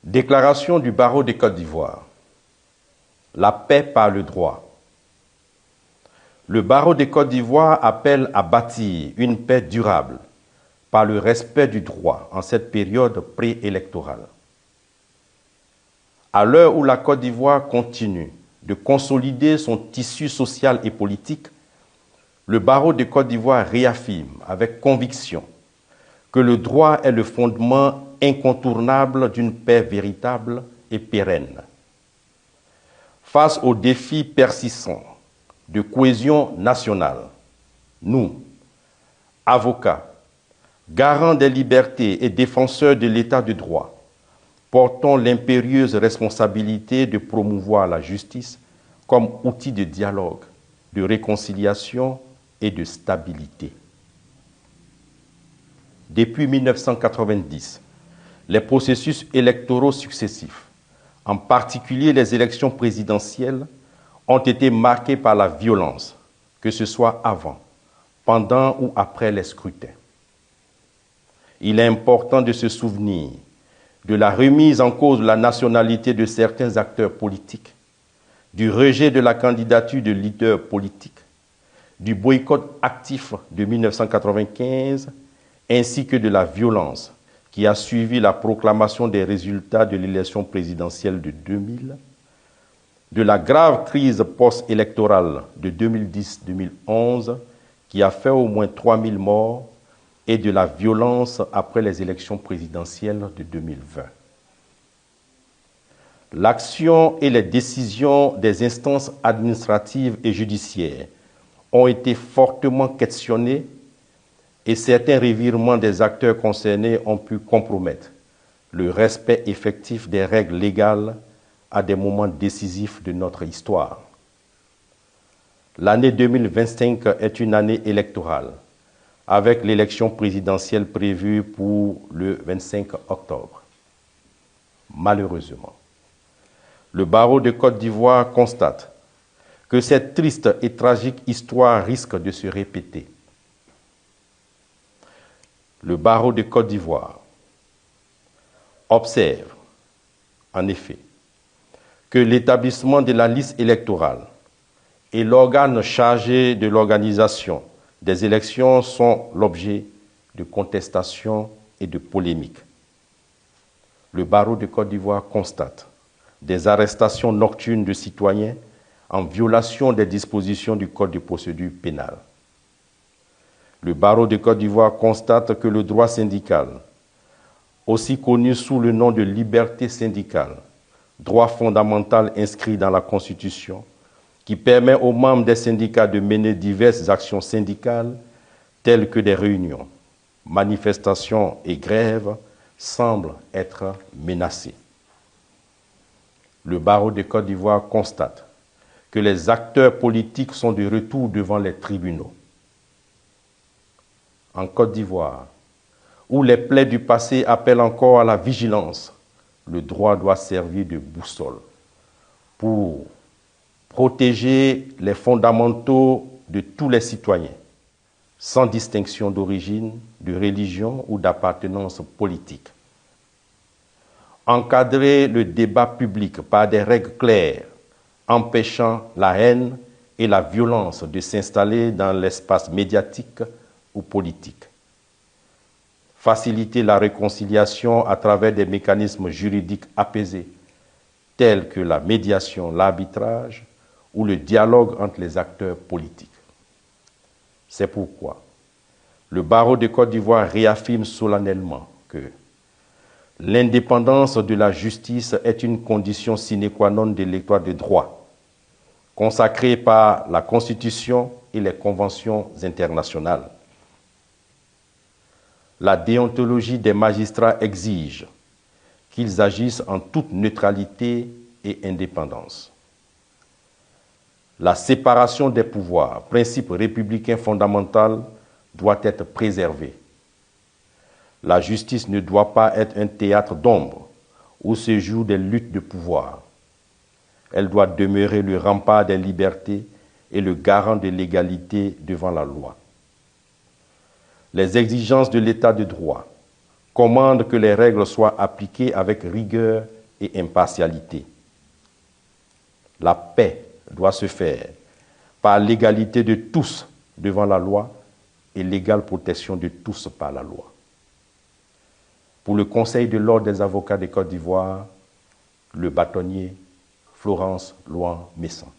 Déclaration du barreau de Côte d'Ivoire. La paix par le droit. Le barreau de Côte d'Ivoire appelle à bâtir une paix durable par le respect du droit en cette période préélectorale. À l'heure où la Côte d'Ivoire continue de consolider son tissu social et politique, le barreau de Côte d'Ivoire réaffirme avec conviction que le droit est le fondement incontournable d'une paix véritable et pérenne. Face aux défis persistants de cohésion nationale, nous, avocats, garants des libertés et défenseurs de l'état de droit, portons l'impérieuse responsabilité de promouvoir la justice comme outil de dialogue, de réconciliation et de stabilité. Depuis 1990, les processus électoraux successifs, en particulier les élections présidentielles, ont été marqués par la violence, que ce soit avant, pendant ou après les scrutins. Il est important de se souvenir de la remise en cause de la nationalité de certains acteurs politiques, du rejet de la candidature de leaders politiques, du boycott actif de 1995, ainsi que de la violence qui a suivi la proclamation des résultats de l'élection présidentielle de 2000, de la grave crise post-électorale de 2010-2011 qui a fait au moins 3000 morts et de la violence après les élections présidentielles de 2020. L'action et les décisions des instances administratives et judiciaires ont été fortement questionnées et certains revirements des acteurs concernés ont pu compromettre le respect effectif des règles légales à des moments décisifs de notre histoire. L'année 2025 est une année électorale, avec l'élection présidentielle prévue pour le 25 octobre. Malheureusement, le barreau de Côte d'Ivoire constate que cette triste et tragique histoire risque de se répéter. Le barreau de Côte d'Ivoire observe, en effet, que l'établissement de la liste électorale et l'organe chargé de l'organisation des élections sont l'objet de contestations et de polémiques. Le barreau de Côte d'Ivoire constate des arrestations nocturnes de citoyens en violation des dispositions du Code de procédure pénale. Le barreau de Côte d'Ivoire constate que le droit syndical, aussi connu sous le nom de liberté syndicale, droit fondamental inscrit dans la Constitution, qui permet aux membres des syndicats de mener diverses actions syndicales, telles que des réunions, manifestations et grèves, semble être menacé. Le barreau de Côte d'Ivoire constate que les acteurs politiques sont de retour devant les tribunaux. En Côte d'Ivoire, où les plaies du passé appellent encore à la vigilance, le droit doit servir de boussole pour protéger les fondamentaux de tous les citoyens, sans distinction d'origine, de religion ou d'appartenance politique. Encadrer le débat public par des règles claires, empêchant la haine et la violence de s'installer dans l'espace médiatique ou politique. Faciliter la réconciliation à travers des mécanismes juridiques apaisés, tels que la médiation, l'arbitrage ou le dialogue entre les acteurs politiques. C'est pourquoi le barreau de Côte d'Ivoire réaffirme solennellement que l'indépendance de la justice est une condition sine qua non de l'état de droit, consacrée par la Constitution et les conventions internationales. La déontologie des magistrats exige qu'ils agissent en toute neutralité et indépendance. La séparation des pouvoirs, principe républicain fondamental, doit être préservée. La justice ne doit pas être un théâtre d'ombre où se jouent des luttes de pouvoir. Elle doit demeurer le rempart des libertés et le garant de l'égalité devant la loi. Les exigences de l'état de droit commande que les règles soient appliquées avec rigueur et impartialité. La paix doit se faire par l'égalité de tous devant la loi et l'égale protection de tous par la loi. Pour le Conseil de l'Ordre des avocats de Côte d'Ivoire, le bâtonnier Florence Louan Messan.